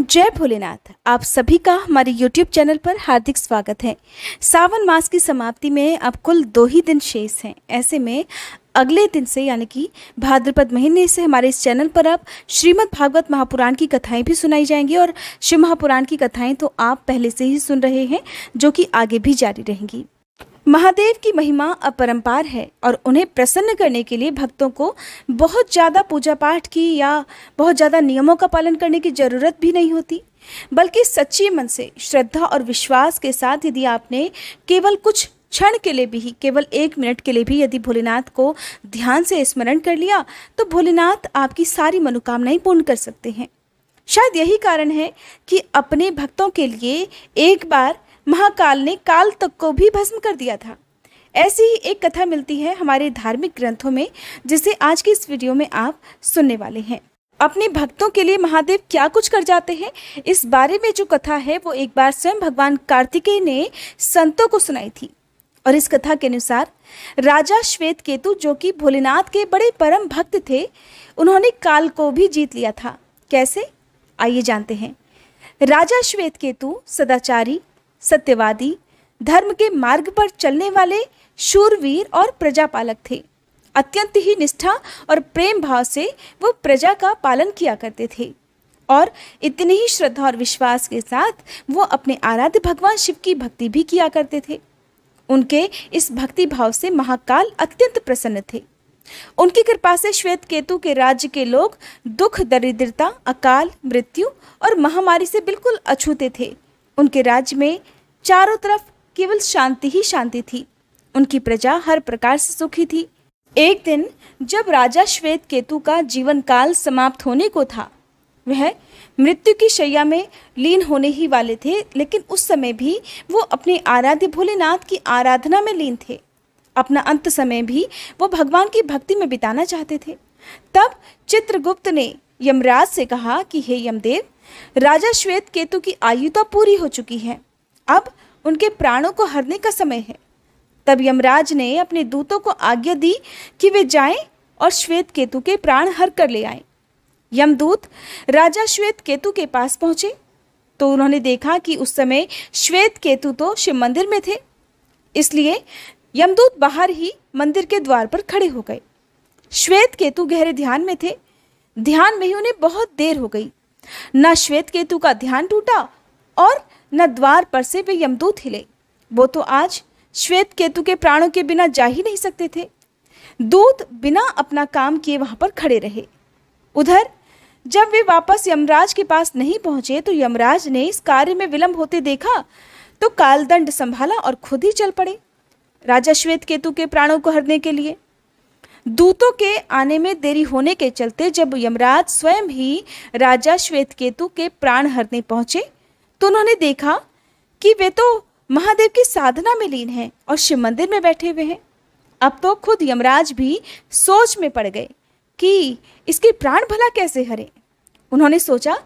जय भोलेनाथ। आप सभी का हमारे YouTube चैनल पर हार्दिक स्वागत है। सावन मास की समाप्ति में अब कुल 2 ही दिन शेष हैं। ऐसे में अगले दिन से यानी कि भाद्रपद महीने से हमारे इस चैनल पर अब श्रीमद् भागवत महापुराण की कथाएं भी सुनाई जाएंगी और शिव महापुराण की कथाएं तो आप पहले से ही सुन रहे हैं, जो कि आगे भी जारी रहेंगी। महादेव की महिमा अपरंपार है और उन्हें प्रसन्न करने के लिए भक्तों को बहुत ज़्यादा पूजा पाठ की या बहुत ज़्यादा नियमों का पालन करने की ज़रूरत भी नहीं होती, बल्कि सच्चे मन से श्रद्धा और विश्वास के साथ यदि आपने केवल कुछ क्षण के लिए भी, केवल 1 मिनट के लिए भी यदि भोलेनाथ को ध्यान से स्मरण कर लिया तो भोलेनाथ आपकी सारी मनोकामनाएं पूर्ण कर सकते हैं। शायद यही कारण है कि अपने भक्तों के लिए एक बार महाकाल ने काल तक को भी भस्म कर दिया था। ऐसी ही एक कथा मिलती है हमारे धार्मिक ग्रंथों में, जिसे आज की इस वीडियो में आप सुनने वाले हैं। अपने भक्तों के लिए महादेव क्या कुछ कर जाते हैं, इस बारे में जो कथा है वो एक बार स्वयं भगवान कार्तिकेय ने संतों को सुनाई थी। और इस कथा के अनुसार राजा श्वेतकेतु, जो कि भोलेनाथ के बड़े परम भक्त थे, उन्होंने काल को भी जीत लिया था। कैसे, आइए जानते हैं। राजा श्वेतकेतु सदाचारी, सत्यवादी, धर्म के मार्ग पर चलने वाले शूरवीर और प्रजापालक थे। अत्यंत ही निष्ठा और प्रेम भाव से वो प्रजा का पालन किया करते थे और इतनी ही श्रद्धा और विश्वास के साथ वो अपने आराध्य भगवान शिव की भक्ति भी किया करते थे। उनके इस भक्ति भाव से महाकाल अत्यंत प्रसन्न थे। उनकी कृपा से श्वेतकेतु के राज्य के लोग दुख, दरिद्रता, अकाल, मृत्यु और महामारी से बिल्कुल अछूते थे। उनके राज्य में चारों तरफ केवल शांति ही शांति थी। उनकी प्रजा हर प्रकार से सुखी थी। एक दिन जब राजा श्वेतकेतु का जीवन काल समाप्त होने को था, वह मृत्यु की शैया में लीन होने ही वाले थे, लेकिन उस समय भी वो अपने आराध्य भोलेनाथ की आराधना में लीन थे। अपना अंत समय भी वो भगवान की भक्ति में बिताना चाहते थे। तब चित्रगुप्त ने यमराज से कहा कि हे यमदेव, राजा श्वेतकेतु की आयु तो पूरी हो चुकी है, अब उनके प्राणों को हरने का समय है। तब यमराज ने अपने दूतों को आज्ञा दी कि वे जाएं और श्वेतकेतु के प्राण हर कर ले आएं। यमदूत राजा श्वेतकेतु के पास पहुंचे तो उन्होंने देखा कि उस समय श्वेतकेतु तो शिव मंदिर में थे, इसलिए यमदूत बाहर ही मंदिर के द्वार पर खड़े हो गए। श्वेतकेतु गहरे ध्यान में थे। ध्यान में ही उन्हें बहुत देर हो गई। न श्वेतकेतु का ध्यान टूटा और न द्वार पर से वे यमदूत हिले। वो तो आज श्वेतकेतु के प्राणों के बिना जा ही नहीं सकते थे। दूत बिना अपना काम किए वहां पर खड़े रहे। उधर जब वे वापस यमराज के पास नहीं पहुंचे तो यमराज ने इस कार्य में विलंब होते देखा तो कालदंड संभाला और खुद ही चल पड़े राजा श्वेतकेतु के प्राणों को हरने के लिए। दूतों के आने में देरी होने के चलते जब यमराज स्वयं ही राजा श्वेतकेतु के प्राण हरने पहुंचे तो उन्होंने देखा कि वे तो महादेव की साधना में लीन हैं और शिव मंदिर में बैठे हुए हैं। अब तो खुद यमराज भी सोच में पड़ गए कि इसके प्राण भला कैसे हरे। उन्होंने सोचा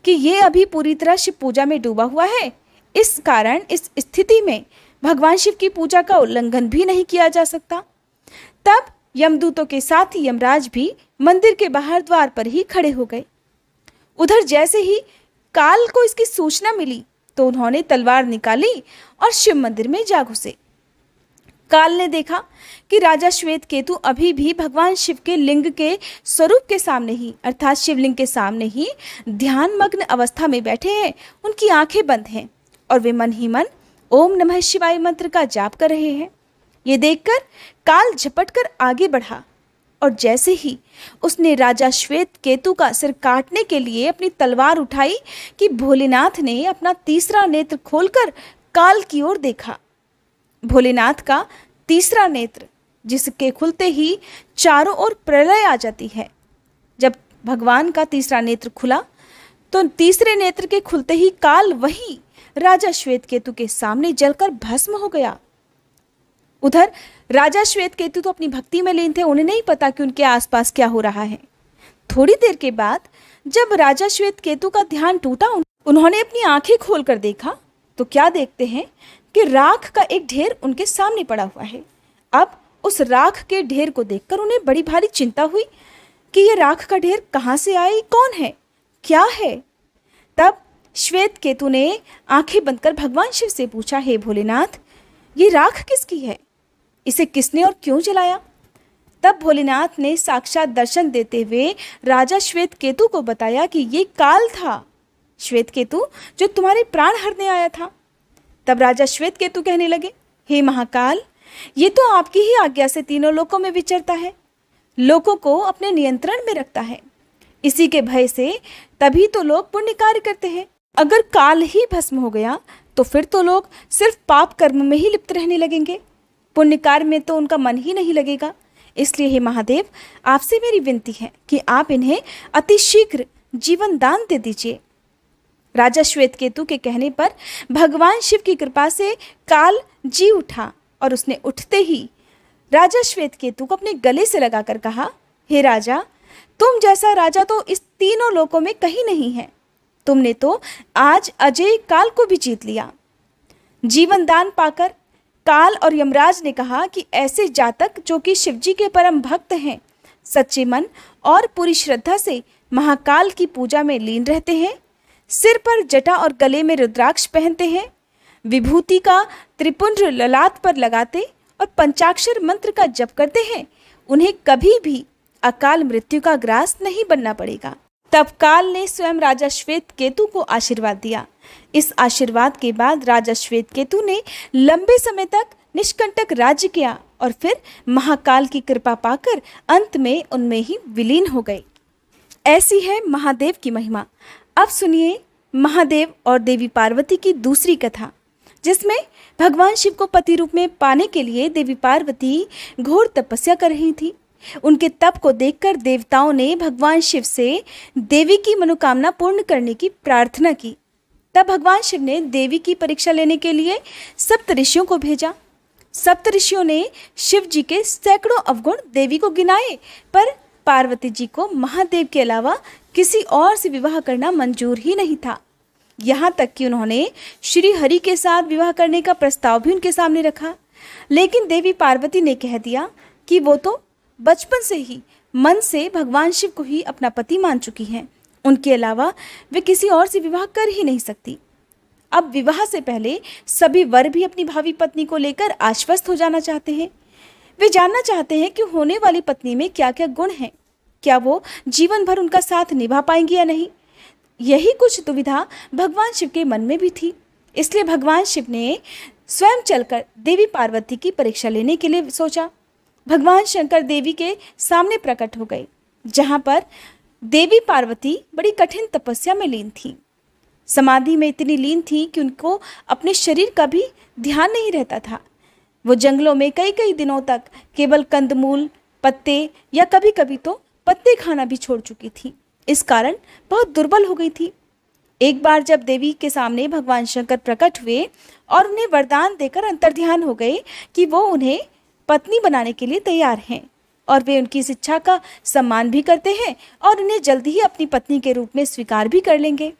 कि ये अभी पूरी तरह शिव पूजा में डूबा हुआ है, इस कारण इस स्थिति में भगवान शिव की पूजा का उल्लंघन भी नहीं किया जा सकता। तब यमदूतों के साथ ही यमराज भी मंदिर के बाहर द्वार पर ही खड़े हो गए। उधर जैसे ही काल को इसकी सूचना मिली तो उन्होंने तलवार निकाली और शिव मंदिर में जा घुसे। काल ने देखा कि राजा श्वेतकेतु अभी भी भगवान शिव के लिंग के स्वरूप के सामने ही, अर्थात शिवलिंग के सामने ही ध्यान मग्न अवस्था में बैठे हैं। उनकी आंखें बंद हैं और वे मन ही मन ओम नमः शिवाय मंत्र का जाप कर रहे हैं। ये देखकर काल झपटकर आगे बढ़ा और जैसे ही उसने राजा श्वेतकेतु का सिर काटने के लिए अपनी तलवार उठाई कि भोलेनाथ ने अपना तीसरा नेत्र खोलकर काल की ओर देखा। भोलेनाथ का तीसरा नेत्र, जिसके खुलते ही चारों ओर प्रलय आ जाती है। जब भगवान का तीसरा नेत्र खुला तो तीसरे नेत्र के खुलते ही काल वही राजा श्वेतकेतु के सामने जलकर भस्म हो गया। उधर राजा श्वेतकेतु तो अपनी भक्ति में लीन थे, उन्हें नहीं पता कि उनके आसपास क्या हो रहा है। थोड़ी देर के बाद जब राजा श्वेतकेतु का ध्यान टूटा, उन्होंने अपनी आंखें खोलकर देखा तो क्या देखते हैं कि राख का एक ढेर उनके सामने पड़ा हुआ है। अब उस राख के ढेर को देखकर उन्हें बड़ी भारी चिंता हुई कि ये राख का ढेर कहाँ से आई, कौन है, क्या है। तब श्वेत केतु ने आंखें बंद कर भगवान शिव से पूछा, हे भोलेनाथ, ये राख किसकी है? इसे किसने और क्यों जलाया? तब भोलेनाथ ने साक्षात दर्शन देते हुए राजा श्वेत केतु को बताया कि ये काल था, श्वेत केतु जो तुम्हारे प्राण हरने आया था। तब राजा श्वेत केतु कहने लगे, हे महाकाल, ये तो आपकी ही आज्ञा से तीनों लोकों में विचरता है, लोगों को अपने नियंत्रण में रखता है। इसी के भय से तभी तो लोग पुण्य कार्य करते हैं। अगर काल ही भस्म हो गया तो फिर तो लोग सिर्फ पाप कर्म में ही लिप्त रहने लगेंगे, पुण्य कार्य में तो उनका मन ही नहीं लगेगा। इसलिए हे महादेव, आपसे मेरी विनती है कि आप इन्हें अतिशीघ्र जीवन दान दे दीजिए। राजा श्वेतकेतु के कहने पर भगवान शिव की कृपा से काल जी उठा और उसने उठते ही राजा श्वेतकेतु को अपने गले से लगाकर कहा, हे राजा, तुम जैसा राजा तो इस तीनों लोकों में कहीं नहीं है। तुमने तो आज अजय काल को भी जीत लिया। जीवन दान पाकर काल और यमराज ने कहा कि ऐसे जातक जो कि शिवजी के परम भक्त हैं, सच्चे मन और पूरी श्रद्धा से महाकाल की पूजा में लीन रहते हैं, सिर पर जटा और गले में रुद्राक्ष पहनते हैं, विभूति का त्रिपुंड ललाट पर लगाते और पंचाक्षर मंत्र का जप करते हैं, उन्हें कभी भी अकाल मृत्यु का ग्रास नहीं बनना पड़ेगा। तब काल ने स्वयं राजा श्वेतकेतु को आशीर्वाद दिया। इस आशीर्वाद के बाद राजा श्वेतकेतु ने लंबे समय तक निष्कंटक राज्य किया और फिर महाकाल की कृपा पाकर अंत में उनमें ही विलीन हो गए। ऐसी है महादेव की महिमा। अब सुनिए महादेव और देवी पार्वती की दूसरी कथा, जिसमें भगवान शिव को पति रूप में पाने के लिए देवी पार्वती घोर तपस्या कर रही थी। उनके तप को देखकर देवताओं ने भगवान शिव से देवी की मनोकामना पूर्ण करने की प्रार्थना की। तब भगवान शिव ने देवी की परीक्षा लेने के लिए सप्तऋषियों को भेजा। सप्तऋषियों ने शिव जी के सैकड़ों अवगुण देवी को गिनाए, पर पार्वती जी को महादेव के अलावा किसी और से विवाह करना मंजूर ही नहीं था। यहाँ तक कि उन्होंने श्री हरि के साथ विवाह करने का प्रस्ताव भी उनके सामने रखा, लेकिन देवी पार्वती ने कह दिया कि वो तो बचपन से ही मन से भगवान शिव को ही अपना पति मान चुकी हैं, उनके अलावा वे किसी और से विवाह कर ही नहीं सकती। अब विवाह से पहले सभी वर भी अपनी भावी पत्नी को लेकर आश्वस्त हो जाना चाहते हैं। वे जानना चाहते हैं कि होने वाली पत्नी में क्या क्या गुण हैं, क्या वो जीवन भर उनका साथ निभा पाएंगी या नहीं। यही कुछ दुविधा भगवान शिव के मन में भी थी। इसलिए भगवान शिव ने स्वयं चलकर देवी पार्वती की परीक्षा लेने के लिए सोचा। भगवान शंकर देवी के सामने प्रकट हो गए, जहाँ पर देवी पार्वती बड़ी कठिन तपस्या में लीन थी। समाधि में इतनी लीन थी कि उनको अपने शरीर का भी ध्यान नहीं रहता था। वो जंगलों में कई कई दिनों तक केवल कंदमूल, पत्ते या कभी कभी तो पत्ते खाना भी छोड़ चुकी थी। इस कारण बहुत दुर्बल हो गई थी। एक बार जब देवी के सामने भगवान शंकर प्रकट हुए और उन्हें वरदान देकर अंतर्ध्यान हो गए कि वो उन्हें पत्नी बनाने के लिए तैयार हैं और वे उनकी इस इच्छा का सम्मान भी करते हैं और उन्हें जल्दी ही अपनी पत्नी के रूप में स्वीकार भी कर लेंगे।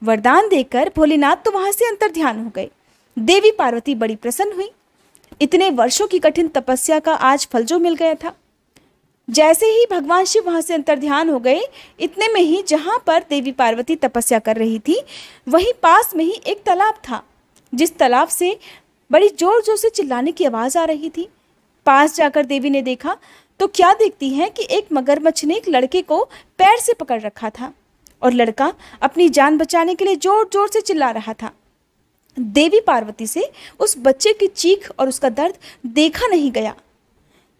वरदान देकर भोलेनाथ तो वहां से अंतर्ध्यान हो गए। देवी पार्वती बड़ी प्रसन्न हुई। इतने वर्षों की कठिन तपस्या का आज फल जो मिल गया था। जैसे ही भगवान शिव वहां से अंतर्ध्यान हो गए, इतने में ही जहां पर देवी पार्वती तपस्या कर रही थी, वहीं पास में ही एक तालाब था, जिस तालाब से बड़ी जोर जोर से चिल्लाने की आवाज आ रही थी। पास जाकर देवी ने देखा तो क्या देखती है कि एक मगरमच्छ ने एक लड़के को पैर से पकड़ रखा था और लड़का अपनी जान बचाने के लिए जोर जोर से चिल्ला रहा था। देवी पार्वती से उस बच्चे की चीख और उसका दर्द देखा नहीं गया।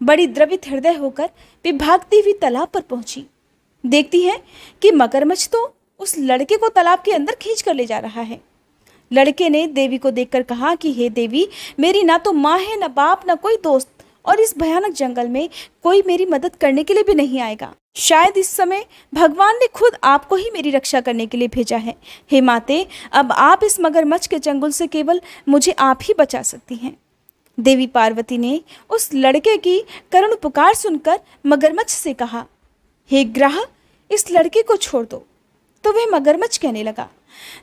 बड़ी द्रवित हृदय होकर वे भागती हुई तालाब पर पहुंची। देखती है कि मगरमच्छ तो उस लड़के को तालाब के अंदर खींच कर ले जा रहा है। लड़के ने देवी को देखकर कहा कि हे देवी, मेरी ना तो माँ है, ना बाप, ना कोई दोस्त, और इस भयानक जंगल में कोई मेरी मदद करने के लिए भी नहीं आएगा। शायद इस समय भगवान ने खुद आपको ही मेरी रक्षा करने के लिए भेजा है। हे माते, अब आप इस मगरमच्छ के चंगुल से केवल मुझे आप ही बचा सकती हैं। देवी पार्वती ने उस लड़के की करुण पुकार सुनकर मगरमच्छ से कहा, हे ग्राह, इस लड़के को छोड़ दो। तो वह मगरमच्छ कहने लगा,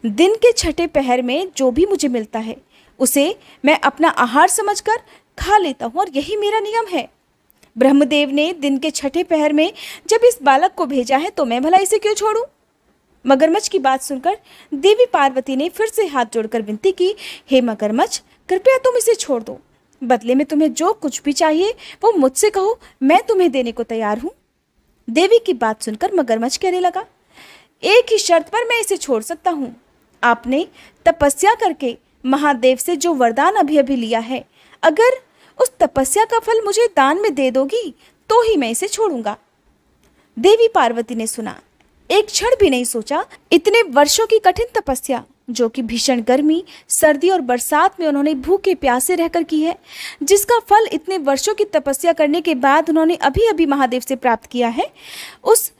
दिन के छठे पहर में जो भी मुझे मिलता है उसे मैं अपना आहार समझकर खा लेता हूँ और यही मेरा नियम है। ब्रह्मदेव ने दिन के छठे पहर में जब इस बालक को भेजा है तो मैं भला इसे क्यों छोड़ूं? मगरमच्छ की बात सुनकर देवी पार्वती ने फिर से हाथ जोड़कर विनती की, हे मगरमच्छ, कृपया तुम इसे छोड़ दो। बदले में तुम्हें जो कुछ भी चाहिए वो मुझसे कहो, मैं तुम्हें देने को तैयार हूँ। देवी की बात सुनकर मगरमच्छ कहने लगा, एक ही शर्त पर मैं इसे छोड़ सकता हूँ। आपने तपस्या करके महादेव से जो वरदान अभी अभी लिया है, अगर उस तपस्या का फल मुझे दान में दे दोगी तो ही मैं इसे छोड़ूंगा। देवी पार्वती ने सुना, एक क्षण भी नहीं सोचा। इतने वर्षों की कठिन तपस्या, जो कि भीषण गर्मी, सर्दी और बरसात में उन्होंने भूखे प्यासे रहकर की है, जिसका फल इतने वर्षों की तपस्या करने के बाद उन्होंने अभी अभी महादेव से प्राप्त किया है, उस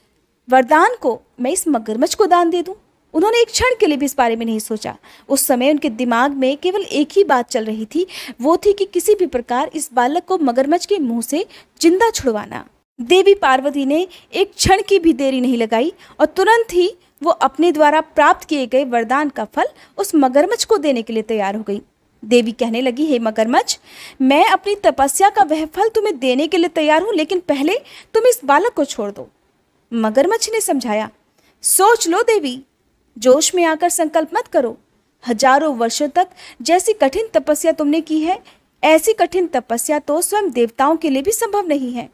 वरदान को मैं इस मगरमच्छ को दान दे दूं। उन्होंने एक क्षण के लिए भी इस बारे में नहीं सोचा। उस समय उनके दिमाग में केवल एक ही बात चल रही थी, वो थी कि किसी भी प्रकार इस बालक को मगरमच्छ के मुंह से जिंदा छुड़वाना। देवी पार्वती ने एक क्षण की भी देरी नहीं लगाई और तुरंत ही वो अपने द्वारा प्राप्त किए गए वरदान का फल उस मगरमच्छ को देने के लिए तैयार हो गई। देवी कहने लगी, हे मगरमच्छ, मैं अपनी तपस्या का वह फल तुम्हें देने के लिए तैयार हूँ, लेकिन पहले तुम इस बालक को छोड़ दो। मगरमच्छ ने समझाया, सोच लो देवी, जोश में आकर संकल्प मत करो। हजारों वर्षों तक जैसी कठिन तपस्या तुमने की है, ऐसी कठिन तपस्या तो स्वयं देवताओं के लिए भी संभव नहीं है।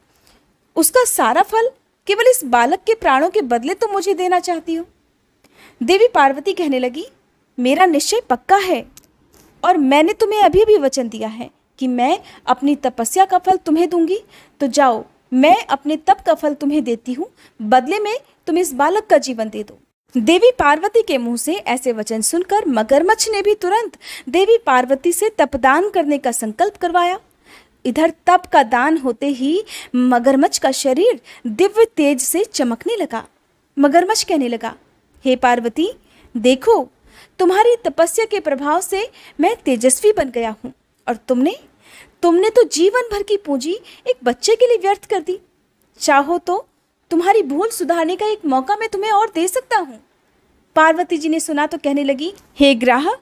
उसका सारा फल केवल इस बालक के प्राणों के बदले तुम मुझे देना चाहती हो। देवी पार्वती कहने लगी, मेरा निश्चय पक्का है और मैंने तुम्हें अभी भी वचन दिया है कि मैं अपनी तपस्या का फल तुम्हें दूंगी। तो जाओ, मैं अपने तप का फल तुम्हें देती हूँ, बदले में तुम इस बालक का जीवन दे दो। देवी पार्वती के मुंह से ऐसे वचन सुनकर मगरमच्छ ने भी तुरंत देवी पार्वती से तपदान करने का संकल्प करवाया। इधर तप का दान होते ही मगरमच्छ का शरीर दिव्य तेज से चमकने लगा। मगरमच्छ कहने लगा, हे पार्वती, देखो, तुम्हारी तपस्या के प्रभाव से मैं तेजस्वी बन गया हूँ और तुमने तो जीवन भर की पूंजी एक बच्चे के लिए व्यर्थ कर दी। चाहो तो तुम्हारी भूल सुधारने का एक मौका मैं तुम्हें और दे सकता हूँ। पार्वती जी ने सुना तो कहने लगी, हे ग्राह,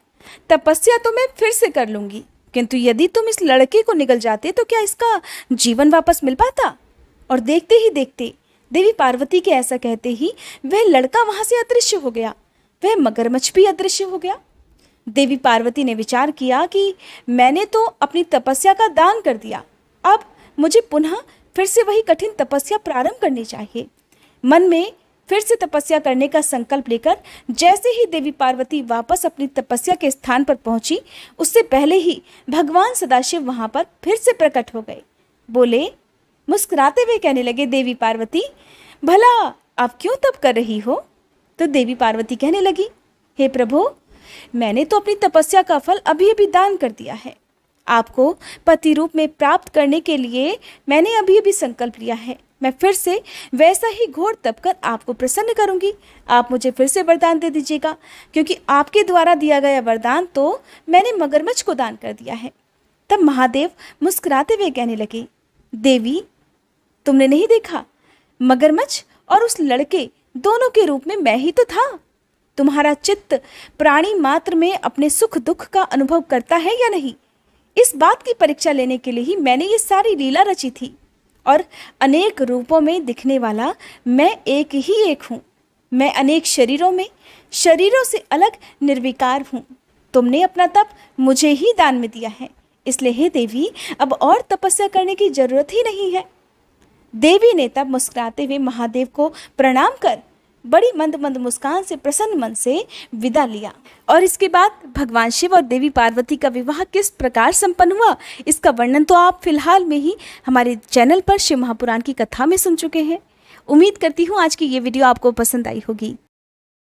तपस्या तो मैं फिर से कर लूंगी, किंतु यदि तुम इस लड़के को निगल जाते तो क्या इसका जीवन वापस मिल पाता? और देखते ही देखते देवी पार्वती के ऐसा कहते ही वह लड़का वहां से अदृश्य हो गया, वह मगरमच्छ भी अदृश्य हो गया। देवी पार्वती ने विचार किया कि मैंने तो अपनी तपस्या का दान कर दिया, अब मुझे पुनः फिर से वही कठिन तपस्या प्रारंभ करनी चाहिए। मन में फिर से तपस्या करने का संकल्प लेकर जैसे ही देवी पार्वती वापस अपनी तपस्या के स्थान पर पहुंची, उससे पहले ही भगवान सदाशिव वहां पर फिर से प्रकट हो गए। बोले, मुस्कुराते हुए कहने लगे, देवी पार्वती, भला आप क्यों तप कर रही हो? तो देवी पार्वती कहने लगी, हे प्रभु, मैंने तो अपनी तपस्या का फल अभी अभी दान कर दिया है। आपको पति रूप में प्राप्त करने के लिए मैंने अभी अभी संकल्प लिया है। मैं फिर से वैसा ही घोर तप कर आपको प्रसन्न करूंगी। आप मुझे फिर से वरदान दे दीजिएगा, क्योंकि आपके द्वारा दिया गया वरदान तो मैंने मगरमच्छ को दान कर दिया है। तब महादेव मुस्कुराते हुए कहने लगे, देवी, तुमने नहीं देखा, मगरमच्छ और उस लड़के दोनों के रूप में मैं ही तो था। तुम्हारा चित्त प्राणी मात्र में अपने सुख दुख का अनुभव करता है या नहीं, इस बात की परीक्षा लेने के लिए ही मैंने ये सारी लीला रची थी। और अनेक रूपों में दिखने वाला मैं एक ही एक हूँ। मैं अनेक शरीरों से अलग निर्विकार हूँ। तुमने अपना तप मुझे ही दान में दिया है, इसलिए हे देवी, अब और तपस्या करने की जरूरत ही नहीं है। देवी ने तब मुस्कुराते हुए महादेव को प्रणाम कर बड़ी मंद मंद मुस्कान से प्रसन्न मन से विदा लिया। और इसके बाद भगवान शिव और देवी पार्वती का विवाह किस प्रकार संपन्न हुआ, इसका वर्णन तो आप फिलहाल में ही हमारे चैनल पर शिव महापुराण की कथा में सुन चुके हैं। उम्मीद करती हूँ आज की ये वीडियो आपको पसंद आई होगी।